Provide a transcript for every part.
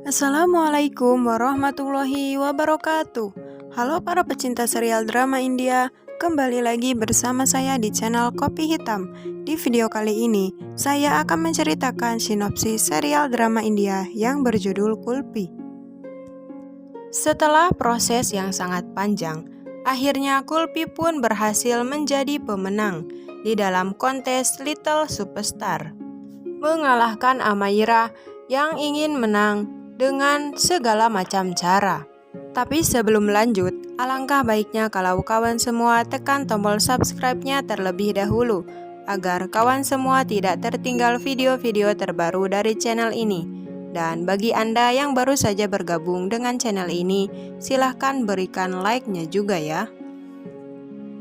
Assalamualaikum warahmatullahi wabarakatuh. Halo para pecinta serial drama India, kembali lagi bersama saya di channel Kopi Hitam. Di video kali ini, saya akan menceritakan sinopsis serial drama India yang berjudul Kulpi. Setelah proses yang sangat panjang, akhirnya Kulpi pun berhasil menjadi pemenang di dalam kontes Little Superstar, mengalahkan Amaira yang ingin menang dengan segala macam cara. Tapi sebelum lanjut, alangkah baiknya kalau kawan semua tekan tombol subscribe-nya terlebih dahulu, agar kawan semua tidak tertinggal video-video terbaru dari channel ini. Dan bagi Anda yang baru saja bergabung dengan channel ini, silahkan berikan like-nya juga ya.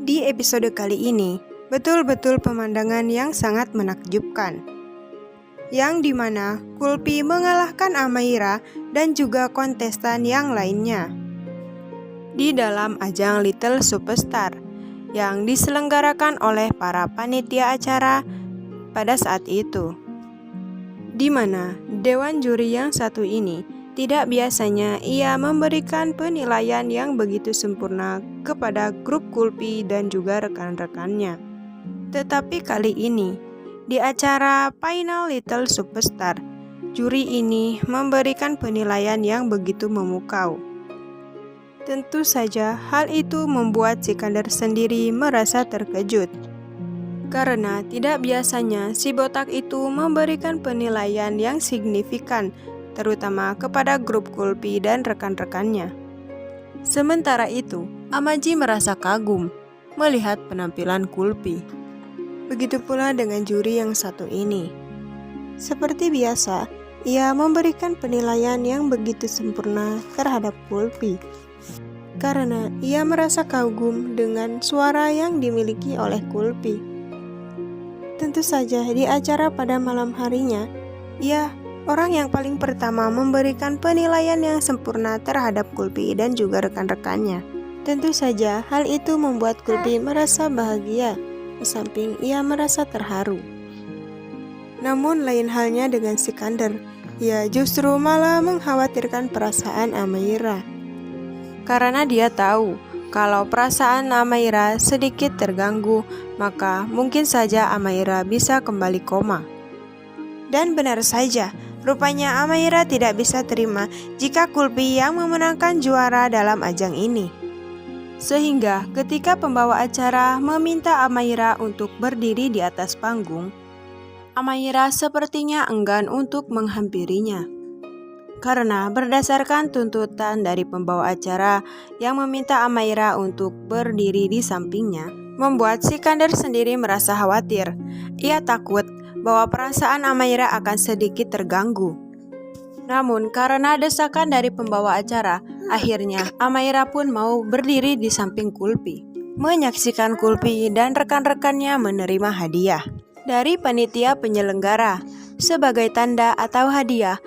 Di episode kali ini, betul-betul pemandangan yang sangat menakjubkan, yang dimana Kulpi mengalahkan Amaira dan juga kontestan yang lainnya di dalam ajang Little Superstar yang diselenggarakan oleh para panitia acara pada saat itu, di mana dewan juri yang satu ini tidak biasanya ia memberikan penilaian yang begitu sempurna kepada grup Kulpi dan juga rekan-rekannya. Tetapi kali ini, di acara Final Little Superstar, juri ini memberikan penilaian yang begitu memukau. Tentu saja hal itu membuat Sikandar sendiri merasa terkejut, karena tidak biasanya si botak itu memberikan penilaian yang signifikan, terutama kepada grup Kulpi dan rekan-rekannya. Sementara itu, Amaji merasa kagum melihat penampilan Kulpi. Begitu pula dengan juri yang satu ini. Seperti biasa, ia memberikan penilaian yang begitu sempurna terhadap Kulpi, karena ia merasa kagum dengan suara yang dimiliki oleh Kulpi. Tentu saja di acara pada malam harinya, ia orang yang paling pertama memberikan penilaian yang sempurna terhadap Kulpi dan juga rekan-rekannya. Tentu saja hal itu membuat Kulpi merasa bahagia, di samping ia merasa terharu. Namun lain halnya dengan Sikandar, ia justru malah mengkhawatirkan perasaan Amaira. Karena dia tahu kalau perasaan Amaira sedikit terganggu, maka mungkin saja Amaira bisa kembali koma. Dan benar saja, rupanya Amaira tidak bisa terima jika Kulpi yang memenangkan juara dalam ajang ini. Sehingga ketika pembawa acara meminta Amaira untuk berdiri di atas panggung, Amaira sepertinya enggan untuk menghampirinya. Karena berdasarkan tuntutan dari pembawa acara yang meminta Amaira untuk berdiri di sampingnya, membuat Sikandar sendiri merasa khawatir. Ia takut bahwa perasaan Amaira akan sedikit terganggu. Namun karena desakan dari pembawa acara, akhirnya Amaira pun mau berdiri di samping Kulpi, menyaksikan Kulpi dan rekan-rekannya menerima hadiah dari panitia penyelenggara sebagai tanda atau hadiah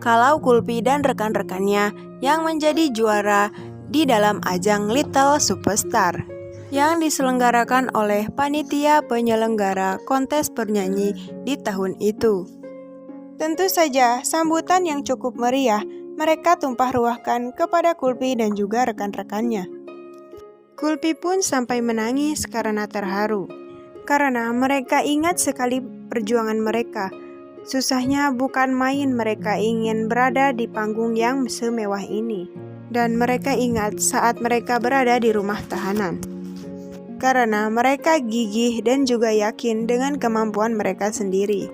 kalau Kulpi dan rekan-rekannya yang menjadi juara di dalam ajang Little Superstar yang diselenggarakan oleh panitia penyelenggara kontes bernyanyi di tahun itu. Tentu saja sambutan yang cukup meriah mereka tumpah ruahkan kepada Kulpi dan juga rekan-rekannya. Kulpi pun sampai menangis karena terharu, karena mereka ingat sekali perjuangan mereka. Susahnya bukan main mereka ingin berada di panggung yang semewah ini. Dan mereka ingat saat mereka berada di rumah tahanan. Karena mereka gigih dan juga yakin dengan kemampuan mereka sendiri.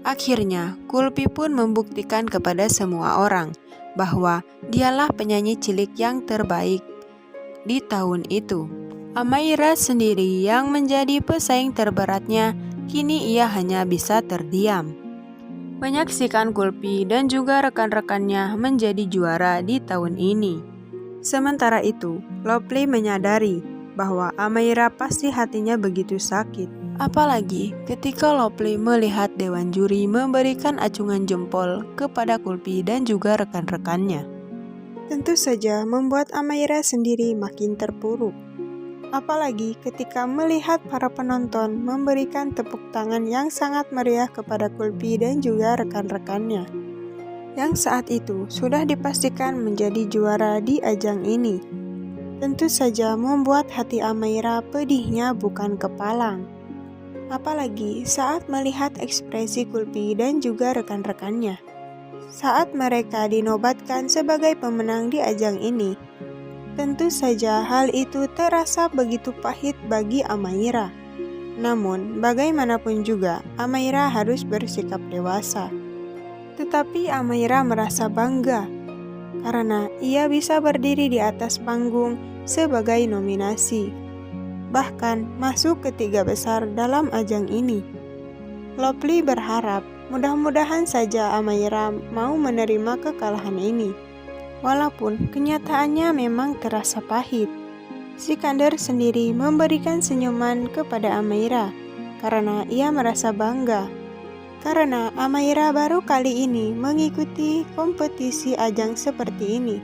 Akhirnya, Kulpi pun membuktikan kepada semua orang bahwa dialah penyanyi cilik yang terbaik di tahun itu. Amaira sendiri yang menjadi pesaing terberatnya, kini ia hanya bisa terdiam menyaksikan Kulpi dan juga rekan-rekannya menjadi juara di tahun ini. Sementara itu, Lovely menyadari bahwa Amaira pasti hatinya begitu sakit. Apalagi ketika Lovely melihat dewan juri memberikan acungan jempol kepada Kulpi dan juga rekan-rekannya. Tentu saja membuat Amaira sendiri makin terpuruk. Apalagi ketika melihat para penonton memberikan tepuk tangan yang sangat meriah kepada Kulpi dan juga rekan-rekannya. yang saat itu sudah dipastikan menjadi juara di ajang ini. Tentu saja membuat hati Amaira pedihnya bukan kepalang. Apalagi saat melihat ekspresi Kulpi dan juga rekan-rekannya saat mereka dinobatkan sebagai pemenang di ajang ini. Tentu saja hal itu terasa begitu pahit bagi Amaira. Namun, bagaimanapun juga, Amaira harus bersikap dewasa. Tetapi Amaira merasa bangga karena ia bisa berdiri di atas panggung sebagai nominasi, bahkan masuk ke 3 besar dalam ajang ini. Lovely berharap mudah-mudahan saja Amaira mau menerima kekalahan ini. Walaupun kenyataannya memang terasa pahit. Sikandar sendiri memberikan senyuman kepada Amaira karena ia merasa bangga. Karena Amaira baru kali ini mengikuti kompetisi ajang seperti ini.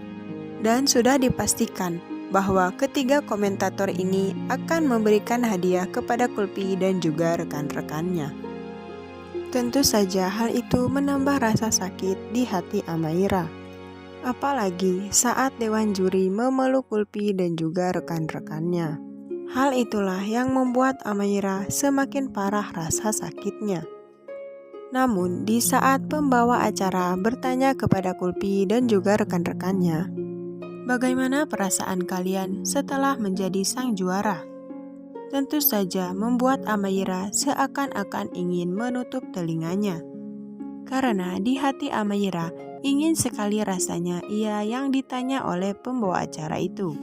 Dan sudah dipastikan bahwa ketiga komentator ini akan memberikan hadiah kepada Kulpi dan juga rekan-rekannya. Tentu saja hal itu menambah rasa sakit di hati Amaira. Apalagi saat Dewan Juri memeluk Kulpi dan juga rekan-rekannya. Hal itulah yang membuat Amaira semakin parah rasa sakitnya. Namun di saat pembawa acara bertanya kepada Kulpi dan juga rekan-rekannya, bagaimana perasaan kalian setelah menjadi sang juara? Tentu saja membuat Amaira seakan-akan ingin menutup telinganya. Karena di hati Amaira ingin sekali rasanya ia yang ditanya oleh pembawa acara itu.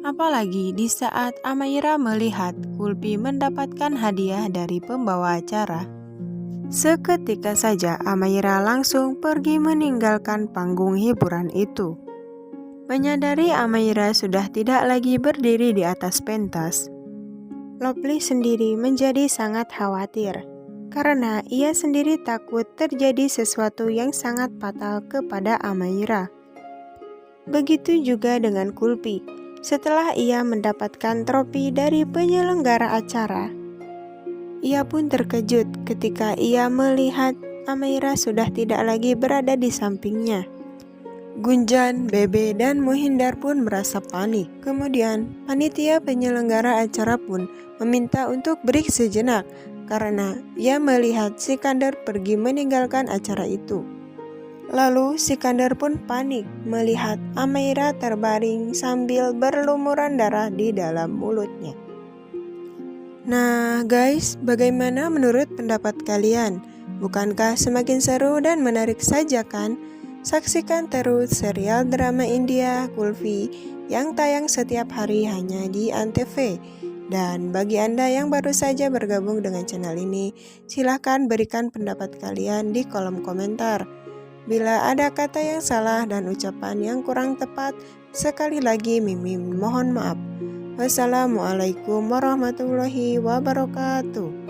Apalagi di saat Amaira melihat Kulpi mendapatkan hadiah dari pembawa acara. Seketika saja Amaira langsung pergi meninggalkan panggung hiburan itu. Menyadari Amaira sudah tidak lagi berdiri di atas pentas, Lovely sendiri menjadi sangat khawatir karena ia sendiri takut terjadi sesuatu yang sangat fatal kepada Amaira. Begitu juga dengan Kulpi. Setelah ia mendapatkan trofi dari penyelenggara acara, ia pun terkejut ketika ia melihat Amaira sudah tidak lagi berada di sampingnya. Gunjan, Bebe, dan Mohindar pun merasa panik. Kemudian, panitia penyelenggara acara pun meminta untuk break sejenak karena ia melihat Sikandar pergi meninggalkan acara itu. Lalu Sikandar pun panik melihat Amaira terbaring sambil berlumuran darah di dalam mulutnya. Nah guys, bagaimana menurut pendapat kalian? Bukankah semakin seru dan menarik saja kan? Saksikan terus serial drama India Kulfi yang tayang setiap hari hanya di Antv. Dan bagi Anda yang baru saja bergabung dengan channel ini, silahkan berikan pendapat kalian di kolom komentar. Bila ada kata yang salah dan ucapan yang kurang tepat, sekali lagi Mimin mohon maaf. Wassalamualaikum warahmatullahi wabarakatuh.